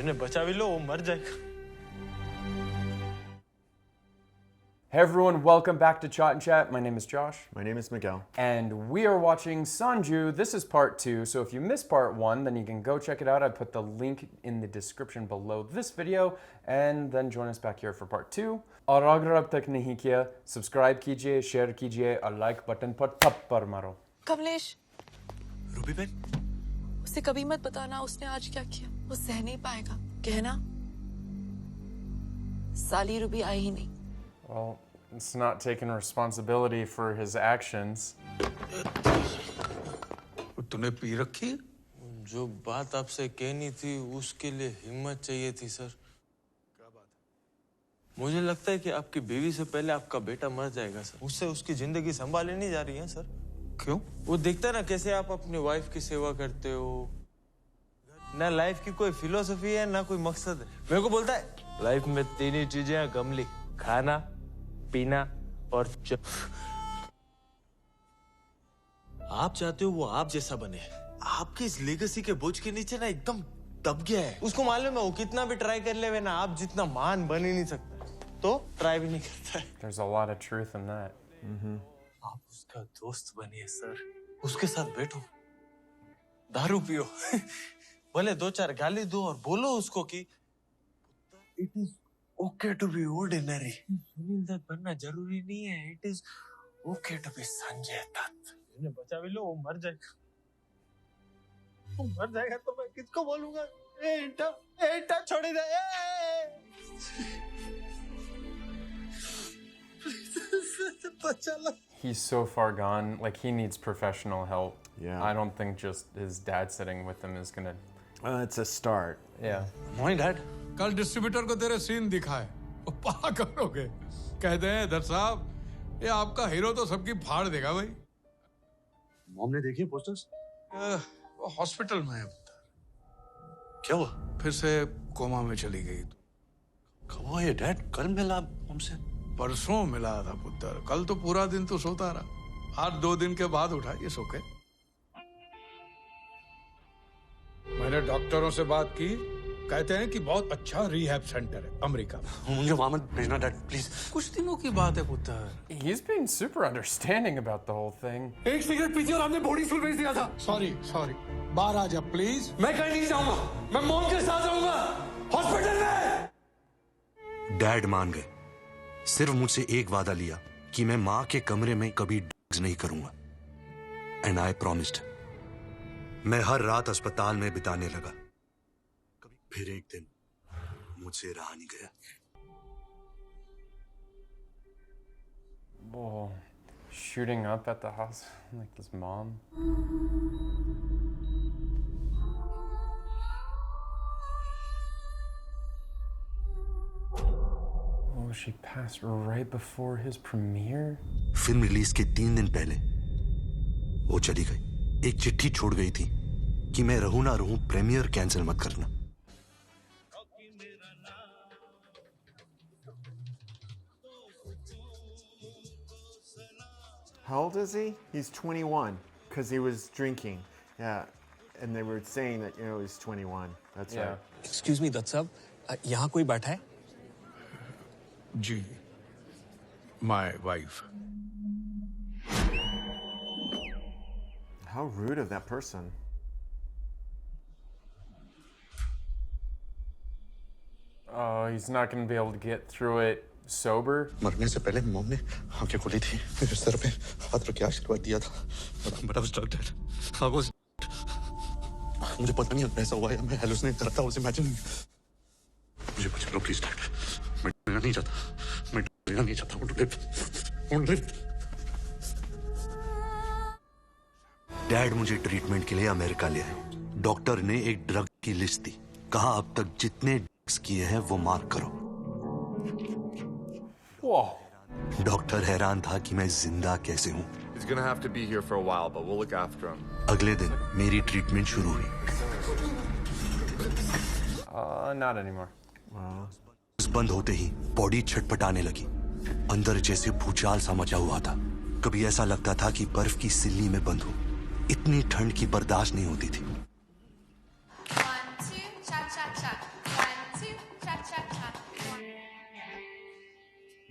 इन्हें बचा भी लो, वो मर जाएगा। Hey everyone, welcome back to Chat and Chat. My name is Josh. My name is Miguel. And we are watching Sanju. This is part 2, so if you missed part 1, then you can go check it out. I put the link in the description below this video, and then join us back here for part 2. और अगर अब तक नहीं किया, subscribe कीजिए, share कीजिए और like button पर थप्पड़ मारो। कमलेश, रूबी बहन, उसे कभी मत बताना उसने आज क्या किया। वो सह नहीं पाएगा। कहना साली रूबी आई ही नहीं। Well, it's not taking responsibility for his actions. तूने पी रखी है? जो बात आपसे कहनी थी उसके लिए हिम्मत चाहिए थी सर। क्या बात है? मुझे लगता है कि आपकी बीवी से पहले आपका बेटा मर जाएगा सर। उससे उसकी जिंदगी संभाली नहीं जा रही है सर। क्यों? वो देखता है ना कैसे आप अपनी वाइफ की सेवा करते हो। ना लाइफ की कोई फिलोसफी है ना कोई मकसद है। मेरे को बोलता है लाइफ में 3 ही चीजें हैं कमली, खाना, पीना और आप चाहते हो वो आप जैसा बने। आपकी इस लेगेसी के बोझ के नीचे ना एकदम दब गया है। उसको मालूम है वो कितना भी ट्राई कर ले ना आप जितना महान बन ही नहीं सकता, तो ट्राई भी नहीं करता है। There's a lot of truth in that. आप उसका दोस्त बनिए सर, उसके साथ बैठो, दारू पियो, भले 2-4 गाली दो और बोलो उसको कि it is okay to be ordinary. Sunil Dutt बनना जरूरी नहीं है। It is okay to be Sanjay Dutt. इन्हें बचा भी लो, वो मर जाएगा। वो मर जाएगा तो मैं किसको बोलूंगा? एटा छोड़ दे। बचा लो। He's so far gone, like he needs professional help. Yeah. I don't think just his dad sitting with him is gonna, It's a start. yeah. My dad. कल डिस्ट्रीब्यूटर को तेरे सीन दिखाए, वो पा करोगे। कहते हैं दत्त साहब, ये आपका हीरो तो सबकी फाड़ देगा भाई। मॉम ने देखी पोस्टर्स? वो हॉस्पिटल में है। क्या हुआ? फिर से कोमा में चली गई। कब हुआ ये डैड? कल मिला हमसे। परसों मिला था पुत्र। कल तो पूरा दिन तो सोता रहा। आज 2 दिन के बाद उठा, ये सो के। मैंने डॉक्टरों से बात की, कहते हैं कि बहुत अच्छा रिहैब सेंटर है अमेरिका में। मुझे वहां मत भेजना डैड प्लीज। कुछ दिनों की बात है पुत्र। He's been super understanding about the whole thing. एक सिगरेट पीछे और आपने बॉडी स्कूल भेज दिया था। सॉरी बाहर आ जा प्लीज। मैं कहीं नहीं जाऊंगा, मैं मॉम के साथ रहूंगा हॉस्पिटल में। डैड मान गए। सिर्फ मुझसे एक वादा लिया कि मैं माँ के कमरे में कभी ड्रग्स नहीं करूंगा। And I promised. मैं हर रात अस्पताल में बिताने लगा। फिर एक दिन मुझसे रहा नहीं गया। Whoa. Shooting up at the house like his mom. Oh, she passed right before his premiere? Film release के 3 दिन पहले वो चली गई। एक चिट्ठी छोड़ गई थी कि मैं रहूं ना रहूं, प्रीमियर कैंसिल मत करना। How old is he? He's 21 because he was drinking. Yeah. And they were saying that, he's 21. That's Yeah. right. Excuse me Dutt साहब, यहाँ कोई बैठा है? जी, my wife. How rude of that person. Oh, he's not going to be able to get through it sober? मरने से पहले mom ने आंखें खोली थी, मेरे सर पे हाथ रख के आशीर्वाद दिया था। But I was drugged, Dad. I was. मुझे पता नहीं ऐसा हुआ या मैं हेलुसिनेट कर रहा था, उसे इमेजिन। मुझे बचा लो प्लीज डैड। मैं डरना नहीं चाहता, मैं डरना नहीं चाहता। won't live. डैड मुझे ट्रीटमेंट के लिए अमेरिका ले आए। डॉक्टर ने एक ड्रग की लिस्ट दी। कहा अब तक जितने ड्रग्स किए हैं वो मार्क करो। Whoa. डॉक्टर हैरान था कि मैं जिंदा कैसे हूँ। He's gonna have to be here for a while, but we'll look after him. अगले दिन मेरी ट्रीटमेंट शुरू हुई। Not anymore. बंद होते ही बॉडी छटपटाने लगी। अंदर जैसे भूचाल सा मचा हुआ था। कभी ऐसा लगता था कि बर्फ की सिल्ली में बंद हूँ। इतनी ठंड की बर्दाश्त नहीं होती थी। 1, 2, cha cha cha.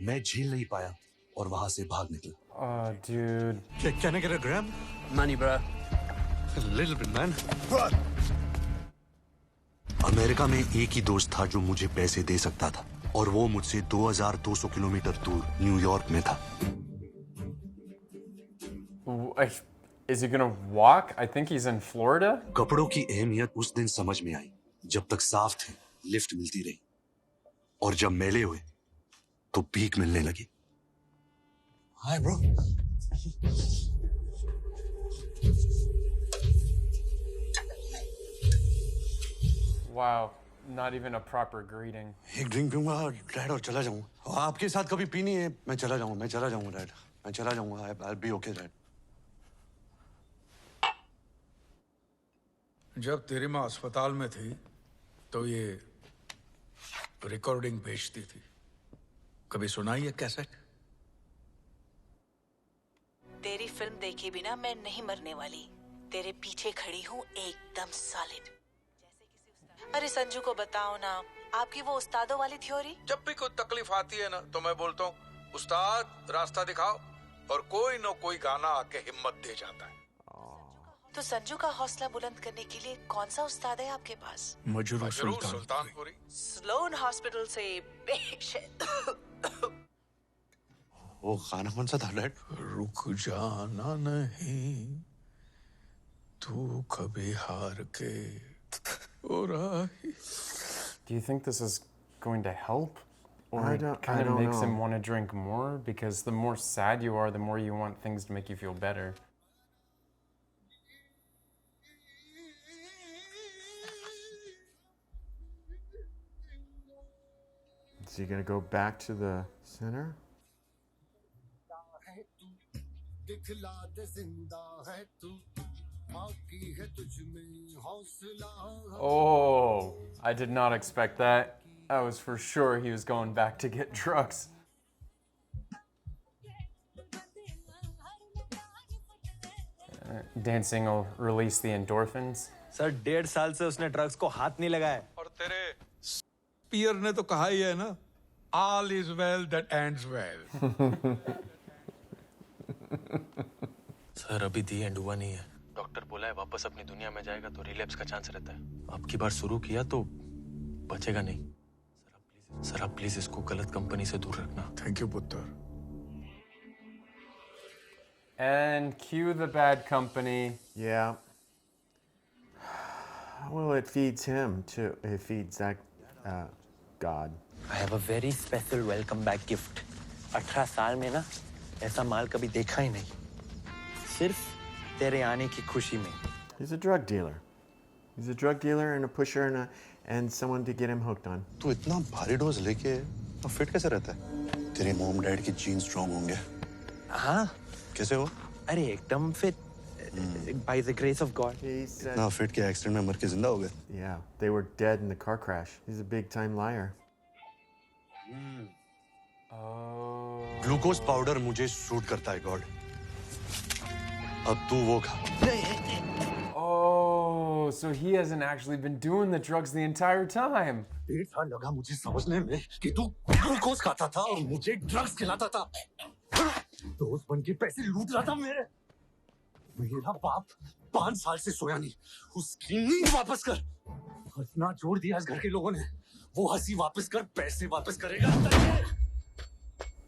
मैं झेल नहीं पाया और वहां से भाग निकला। Dude. Can I get a gram? Money, bro. A little bit, man. America में एक ही दोस्त था जो मुझे पैसे दे सकता था और वो मुझसे 2200 किलोमीटर दूर न्यूयॉर्क में था। Is he gonna walk? I think he's in Florida. कपड़ों की अहमियत उस दिन समझ में आई जब तक साफ थे लिफ्ट मिलती रही और जब मैले हुए तो भीख मिलने लगी। Hi bro. Wow, not even a proper greeting. एक ड्रिंक पीऊंगा डैड और चला जाऊंगा। आपके साथ कभी पीनी है? मैं चला जाऊंगा डैड। मैं चला जाऊंगा। I'll be okay dad. जब तेरी माँ अस्पताल में थी तो ये रिकॉर्डिंग भेजती थी। कभी सुनाई है कैसेट? तेरी फिल्म देखे बिना मैं नहीं मरने वाली। तेरे पीछे खड़ी हूँ एकदम सॉलिड। अरे संजू को बताओ ना, आपकी वो उस्तादों वाली थ्योरी। जब भी कोई तकलीफ आती है ना तो मैं बोलता हूँ उस्ताद रास्ता दिखाओ, और कोई न कोई गाना आके हिम्मत दे जाता है। तो संजू का हौसला बुलंद करने के लिए कौन सा उस्ताद है आपके पास? मजरू सुल्तानपुरी। स्लोन हॉस्पिटल से पेशेंट। वो गाना कौन सा था डैड? रुक जाना नहीं तू कभी हार के और आई। Do you think this is going to help? Or I it don't- I kind of don't makes know. him want to drink more? Because the more sad you are, the more you want things to make you feel better. Is he gonna go back to the center? Oh, I did not expect that. I was for sure he was going back to get drugs. Dancing will release the endorphins. Sir 1.5 साल से उसने drugs को हाथ नहीं लगाया। और तेरे पियर ने तो कहा ही है ना, all is well that ends well। Sir अभी दी एंड हुआ नहीं है। डॉक्टर बोला है वापस अपनी दुनिया में जाएगा तो रिलैप्स का चांस रहता है। अब की बार शुरू किया तो बचेगा नहीं। सर आप प्लीज इसको गलत कंपनी से दूर रखना। थैंक यू पुत्र। And cue the bad company. Yeah. Well, it feeds him too. It feeds that God. I have a very special welcome back gift. 18 साल में ना ऐसा माल कभी देखा ही नहीं। सिर्फ तेरे आने की खुशी में। He's a drug dealer. He's a drug dealer and a pusher and someone to get him hooked on. तू इतना भारी डोज लेके और फिट कैसे रहता है? तेरे मॉम डैड की जीन स्ट्रांग होंगे। हाँ। कैसे हो? अरे एकदम fit. By the grace of God. He said, ना फिट के एक्सीडेंट में मर के जिंदा हो गए। yeah, they were dead in the car crash. He's a big time liar. Oh. Glucose powder मुझे सूट करता है गॉड। अब तू वो खा। Oh, so he hasn't actually been doing the drugs the entire time. 1.5 साल लगा मुझे समझने में कि तू ग्लूकोज खाता था और मुझे ड्रग्स खिलाता था। दोस्त बन के पैसे लूट रहा था मेरे। मेरा बाप 5 साल से सोया नहीं, उसकी नींद वापस कर। हंसना छोड़ दिया इस घर के लोगों ने। वो हंसी वापस कर, पैसे वापस करेगा।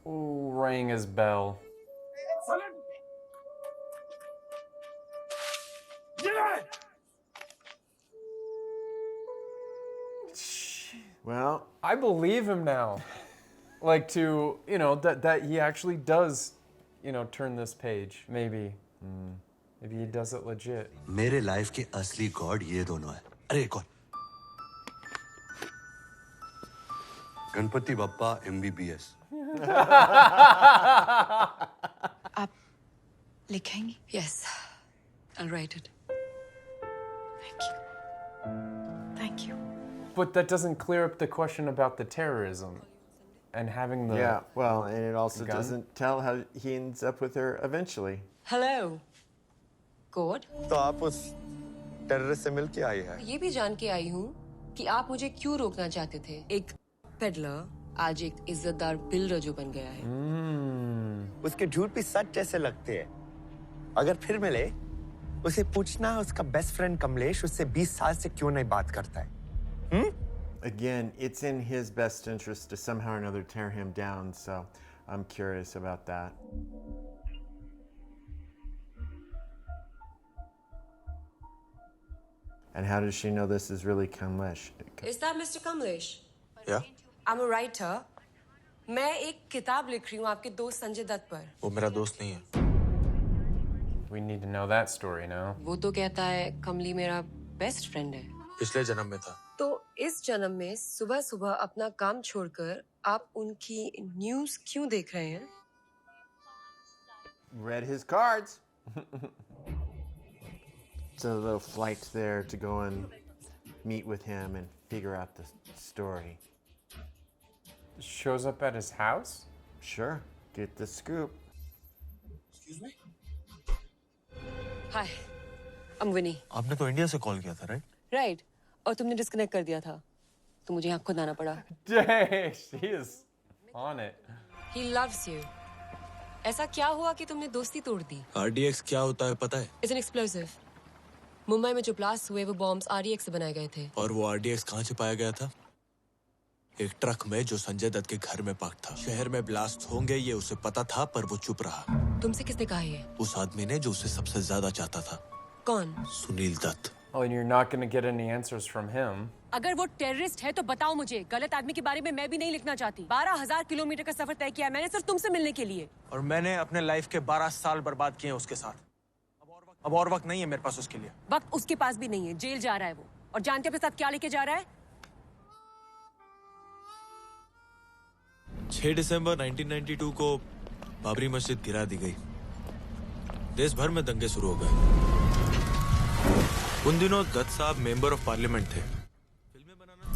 Oh, rang his bell. Well, I believe him now. Like to, you know, that he actually does, you know, turn this page. Maybe. Maybe he does it legit. मेरे लाइफ के असली गॉड ये दोनों है। अरे एक और। गणपति बप्पा MBBS। आप लिखेंगे? Yes, I'll write it. Thank you. Thank you. But that doesn't clear up the question about the terrorism and having the. yeah, well, and it also gun? doesn't tell how he ends up with her eventually. Hello. God. तो आप उस terrorist से मिलके आई है? ये भी जान के आई हूँ कि आप मुझे क्यों रोकना चाहते थे। एक पेडलर आज एक इज्जतदार बिल रजो बन गया है। उसके झूठ भी सच जैसे लगते हैं। अगर फिर मिले उसे पूछना उसका बेस्ट फ्रेंड कमलेश उससे 20 साल से क्यों नहीं बात करता है। Again, it's in his best interest to somehow or another tear him down, so I'm curious about that. And how does she know this is really Kamlesh? Is that Mr. Kamlesh? या I'm a writer. मैं एक किताब लिख रही हूँ आपके दोस्त संजय दत्त पर। वो मेरा दोस्त नहीं है। We need to know that story now. वो तो कहता है कमली मेरा बेस्ट फ्रेंड है। पिछले जन्म में था। तो इस जन्म में सुबह सुबह अपना काम छोड़कर आप उनकी न्यूज़ क्यों देख रहे हैं? Read his cards. It's a little flight there to go and meet with him and figure out the story. Shows up at his house? Sure, get the scoop. Hi, I'm Winnie. आपने तो India से call किया था, right? Right, और तुमने disconnect कर दिया था, तो मुझे यहाँ खुद आना पड़ा। Dang, she is on it. He loves you. ऐसा क्या हुआ कि तुमने दोस्ती तोड़ दी? RDX क्या होता है पता है? It's an explosive. मुंबई में जो ब्लास्ट हुए वो बॉम्ब्स RDX से बनाए गए थे। और वो RDX कहाँ से पाया गया था? एक ट्रक में जो संजय दत्त के घर में पार्क था। शहर में ब्लास्ट होंगे ये उसे पता था, पर वो चुप रहा। तुमसे किसने कहा ये? उस आदमी ने जो उसे सबसे ज्यादा चाहता था। कौन? Sunil Dutt. Oh, and you're not going to get any answers from him. अगर वो टेररिस्ट है तो बताओ मुझे। गलत आदमी के बारे में मैं भी नहीं लिखना चाहती। 12,000 किलोमीटर का सफर तय किया मैंने सिर्फ तुमसे मिलने के लिए। और मैंने अपने लाइफ के 12 साल बर्बाद किए उसके साथ। अब और वक्त नहीं है मेरे पास उसके लिए। वक्त उसके पास भी नहीं है, जेल जा रहा है वो। और जानते हो अपने साथ क्या लेके जा रहा है? 6 दिसंबर 1992 को बाबरी मस्जिद गिरा दी गई। देश भर में दंगे शुरू हो गए। उन दिनों दत्त साहब मेंबर ऑफ पार्लियामेंट थे।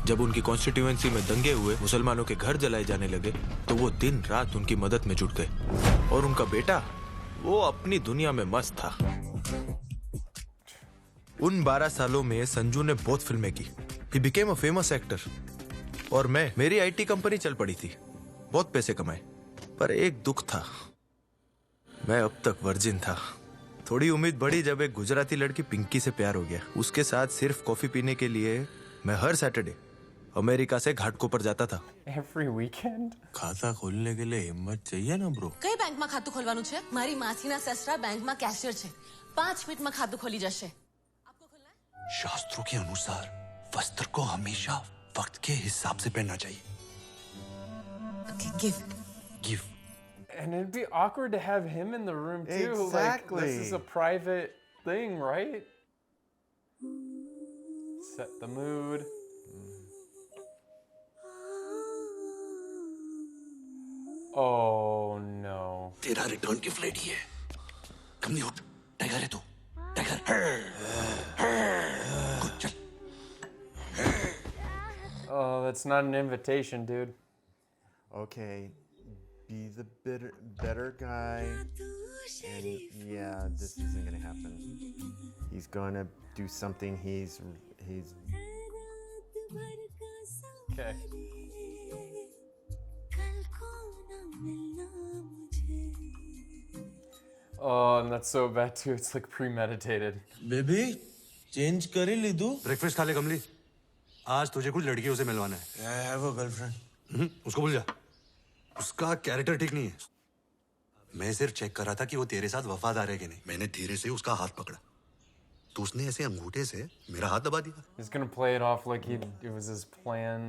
जब उनकी कॉन्स्टिट्यूएंसी में दंगे हुए, मुसलमानों के घर जलाए जाने लगे, तो वो दिन रात उनकी मदद में जुट गए। और उनका बेटा वो अपनी दुनिया में मस्त था। उन 12 सालों में संजू ने बहुत फिल्में की। He became a famous actor। और मेरी IT कंपनी चल पड़ी थी। बहुत पैसे कमाए। पर एक दुख था, मैं अब तक वर्जिन था। थोड़ी उम्मीद बढ़ी जब एक गुजराती लड़की पिंकी से प्यार हो गया। उसके साथ सिर्फ कॉफी पीने के लिए मैं हर सैटरडे अमेरिका से घाटकोपर जाता था। Every weekend? खाता खोलने के लिए हिम्मत चाहिए ना ब्रो। કઈ બેંકમાં ખાતું ખોલવાનું છે? મારી માસીના સસરા બેંકમાં કેશિયર છે। 5 મિનિટમાં ખાતું ખોલી જશે। शास्त्रों के अनुसार वस्त्र को हमेशा वक्त के हिसाब से पहनना चाहिए। Okay, give. Give. And it'd be awkward to have him in the room too. Exactly. Like, this is a private thing, right? Set the mood. Oh no. तेरा रिटर्न की फ्लाइट ही है। कम नहीं उठ। टाइगर है तू। टाइगर। चल। Oh, that's not an invitation, dude. Okay, be the better guy. And yeah, this isn't gonna happen. He's gonna do something. He's. Okay. Oh, and that's so bad too. It's like premeditated. Baby change कर ही ली तू। Breakfast खा ले कमली। आज तुझे कुछ लड़कियों से मिलवाना है। I have a girlfriend। उसको भूल जा। उसका कैरेक्टर ठीक नहीं है। मैं सिर्फ चेक कर रहा था कि वो तेरे साथ वफादार है कि नहीं। मैंने धीरे से उसका हाथ पकड़ा, तो उसने ऐसे अंगूठे से मेरा हाथ दबा दिया। He's gonna play it off like it was his plan.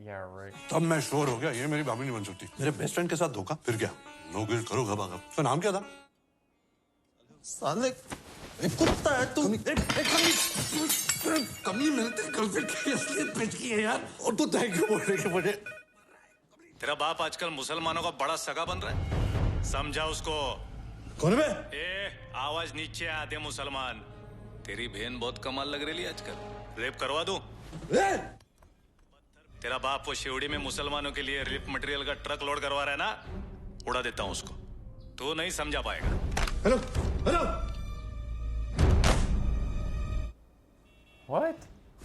Yeah, right. तब मैं श्योर हो गया ये मेरी भाभी नहीं बन सकती। मेरे बेस्ट फ्रेंड के साथ धोखा, फिर क्या? नो गिल्ट करो गबा। तो नाम क्या था? साले एक कुत्ता है तू। कमली मैंने तेरी गर्लफ्रेंड की असलियत पेश की है यार, और तू थैंक यू बोलने के बजाय। तेरा बाप आजकल मुसलमानों का बड़ा सगा बन रहा है, समझा उसको। कौन है? आवाज नीचे आधे मुसलमान। तेरी बहन बहुत कमाल लग रही है आजकल। रेप करवा दूं? तेरा बाप वो शिवड़ी में मुसलमानों के लिए रेप मटेरियल का ट्रक लोड करवा रहा है ना, उड़ा देता हूं उसको। तू नहीं समझा पाएगा। Hello hello. What?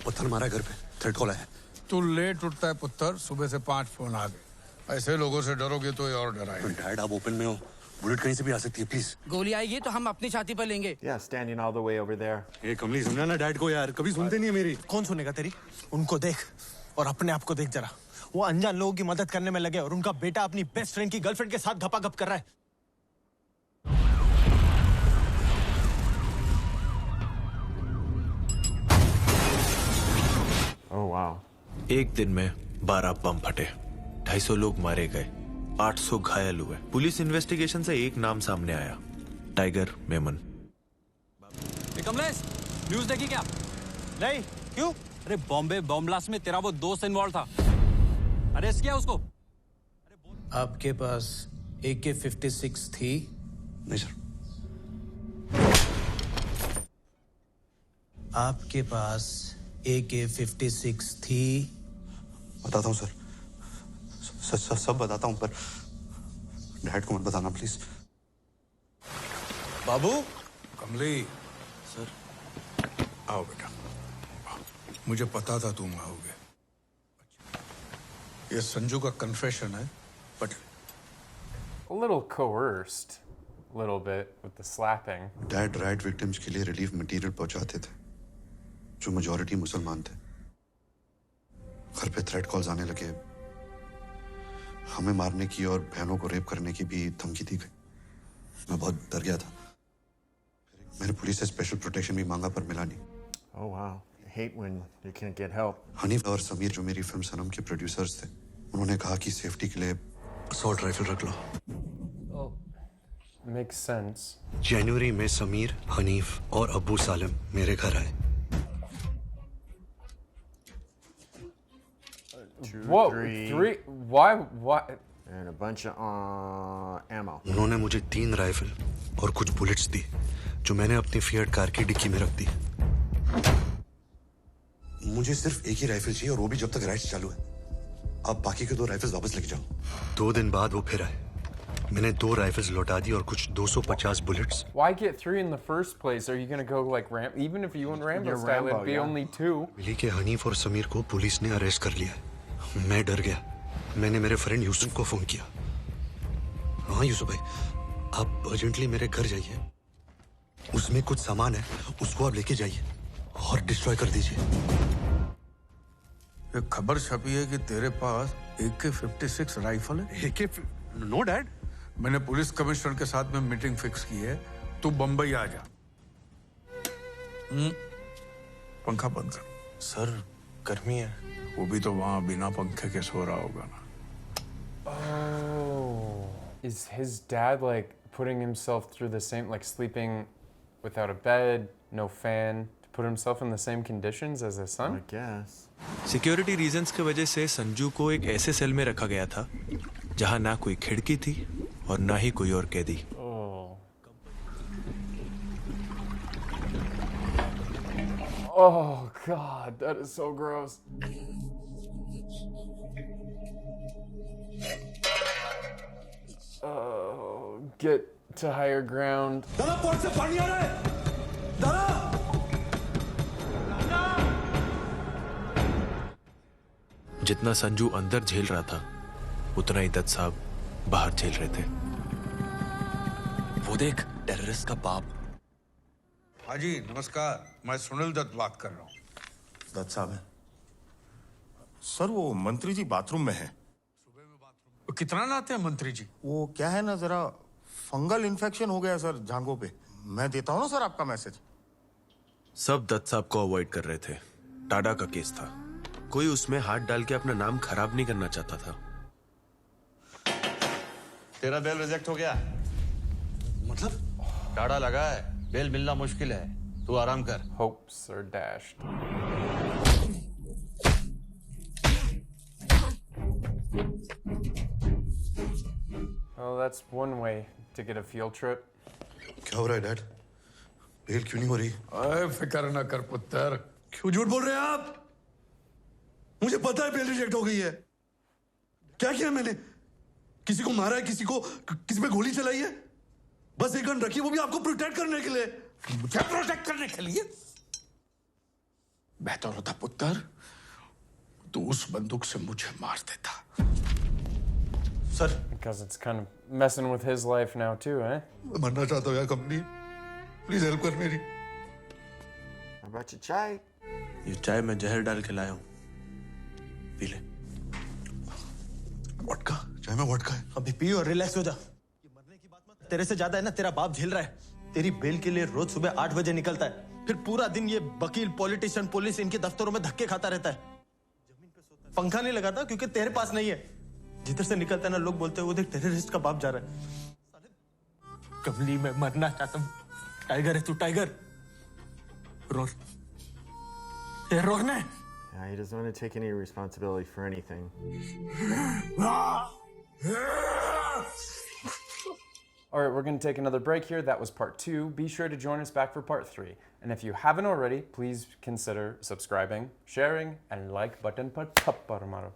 पत्थर मारा घर पे, थ्रेड कॉल है। तू लेट उठता है पुत्र, सुबह से 5 फोन आ गए। ऐसे लोगों से डरोगे तो ये और डराएगा। डैड आप ओपन में हो, बुलेट कहीं से भी आ सकती है, प्लीज। गोली आएगी तो हम अपनी छाती पर लेंगे। Yeah, standing all the way over there. ये कमली समझा ना डैड को यार, कभी सुनते नहीं है मेरी। कौन सुनेगा तेरी? उनको देख और अपने आप को देख जरा। वो अनजान लोगों की मदद करने में लगे और उनका बेटा अपनी बेस्ट फ्रेंड की गर्लफ्रेंड के साथ घपाघप कर रहा है। Oh wow. एक दिन में 12 बम फटे, 250 लोग मारे गए, 800 घायल हुए। पुलिस इन्वेस्टिगेशन से एक नाम सामने आया, टाइगर मेमन। कमलेश, न्यूज़ देखी क्या? नहीं, क्यों? अरे बॉम्बे बॉम्ब ब्लास्ट में तेरा वो दोस्त इन्वॉल्व था, अरेस्ट किया उसको। आपके पास AK-56 थी? नहीं सर। आपके पास AK-56 थी? बताता हूँ सर, सब बताता हूँ, पर डैड को मत बताना प्लीज। बाबू। Kamli, sir. आओ बेटा, मुझे पता था तुम आओगे। ये संजू का कन्फेशन है, but A little coerced, a little bit with the slapping. Dad right victims के लिए रिलीफ मटेरियल पहुंचाते थे, जो मेजॉरिटी मुसलमान थे। घर पे थ्रेट कॉल्स आने लगे, हमें मारने की और बहनों को रेप करने की भी धमकी दी गई। मैं बहुत डर गया था। मैंने पुलिस से स्पेशल प्रोटेक्शन भी मांगा, पर मिला नहीं। Oh wow. I hate when you can't get help. Hanif और समीर, जो मेरी फिल्म सनम के प्रोड्यूसर्स थे, उन्होंने कहा कि सेफ्टी के लिए असॉल्ट राइफल रख लो। Makes sense. जनवरी में समीर, हनीफ और अब्बू सालिम मेरे घर आए। Whoa, three? Why? And a bunch of ammo. उन्होंने मुझे 3 राइफल और कुछ बुलेट्स दी, जो मैंने अपनी फिएट कार की डिक्की में रख दी। मुझे सिर्फ एक ही राइफल चाहिए, और वो भी जब तक राइड्स चालू है। आप बाकी के 2 राइफल्स वापस लेके जाओ। 2 दिन बाद वो फिर आए। मैंने 2 राइफल्स लौटा दी और कुछ 250 bullets. Why get 3 in the first place? Are you gonna go like Rambo? Even if you went Rambo You're style, Rambo, it'd be yeah. only 2. मिली के हनीफ और समीर को पुलिस ने अरेस्ट कर लिया। मैं डर गया। मैंने मेरे फ्रेंड यूसुफ को फोन किया। हाँ यूसुफ भाई, आप अर्जेंटली मेरे घर जाइए, उसमें कुछ सामान है, उसको आप लेके जाइए और डिस्ट्रॉय कर दीजिए। एक खबर छपी है कि तेरे पास AK-56 राइफल है। No dad. मैंने पुलिस कमिश्नर के साथ में मीटिंग फिक्स की है, तू बंबई आ जा। पंखा बंद कर। सर, गर्मी है। वो भी तो वहां बिना पंखे के सो रहा होगा ना। Oh. Is his dad like putting himself through the same, like sleeping without a bed, no fan, to put himself in the same conditions as his son? I guess. Security reasons की वजह से संजू को एक ऐसे cell में रखा गया था जहां ना कोई खिड़की थी और ना ही कोई और कैदी। Oh God, that is so gross. Oh, get to higher ground. जितना संजू अंदर झेल रहा था, उतना ही दत्त साहब बाहर झेल रहे थे। वो देख, टेररिस्ट का बाप। हाँ जी, नमस्कार। मैं सुनील दत्त बात कर रहा हूँ। दत्त साहब है सर, वो मंत्री जी बाथरूम में है। कितना लाते हैं मंत्री जी? वो क्या है ना, जरा फंगल इन्फेक्शन हो गया सर जांघों पे। मैं देता हूँ ना सर आपका मैसेज। सब दत्त साहब को अवॉइड कर रहे थे। टाडा का केस था, कोई उसमें हाथ डाल के अपना नाम खराब नहीं करना चाहता था। तेरा बेल रिजेक्ट हो गया। मतलब टाड़ा लगा है, बेल मिलना मुश्किल है, तू आराम कर। Hopes are dashed. Well, that's one way to get a field trip. क्या हो रहा है डैड? बेल क्यों नहीं हो रही? अरे फिक्र न कर पुत्र। क्यों झूठ बोल रहे हैं आप? मुझे पता है बेल रिजेक्ट हो गई है। क्या किया मैंने? किसी को मारा है, किसी पे गोली चलाई है? बस एक गन रखी, वो भी आपको प्रोटेक्ट करने के लिए। मुझे प्रोटेक्ट करने के लिए? बेहतर होता पुत्र, तू उस बंदूक से मुझे मार देता। Sir Because it's kind of messing with his life now too, eh? मरना चाहता हूँ यार कंपनी प्लीज हेल्प कर मेरी How about your chai? ये चाय में जहर डाल के लाया हूँ, पी ले। वोडका चाय में वोडका है। अभी पी और रिलैक्स हो जा। ये मरने की बात मत, तेरे से ज्यादा है ना तेरा बाप झेल रहा है। तेरी बेल के लिए रोज सुबह 8 बजे निकलता है, फिर पूरा दिन ये वकील, पॉलिटिशियन, पुलिस इनके दफ्तरों में धक्के खाता रहता है। जमीन पे सोता है, पंखा नहीं लगाता क्योंकि तेरे पास नहीं है। जिधर से निकलता है ना लोग बोलते हैं वो देख टेररिस्ट का बाप जा रहा है। कमली मैं मरना चाहता हूँ। टाइगर है तू, टाइगर। रोर ये रोना है। Yeah, he doesn't want to take any responsibility for anything. All right, we're going to take another break here. That was part 2. Be sure to join us back for part 3. And if you haven't already, please consider subscribing, sharing, and like button पर थप्पड़ मारो.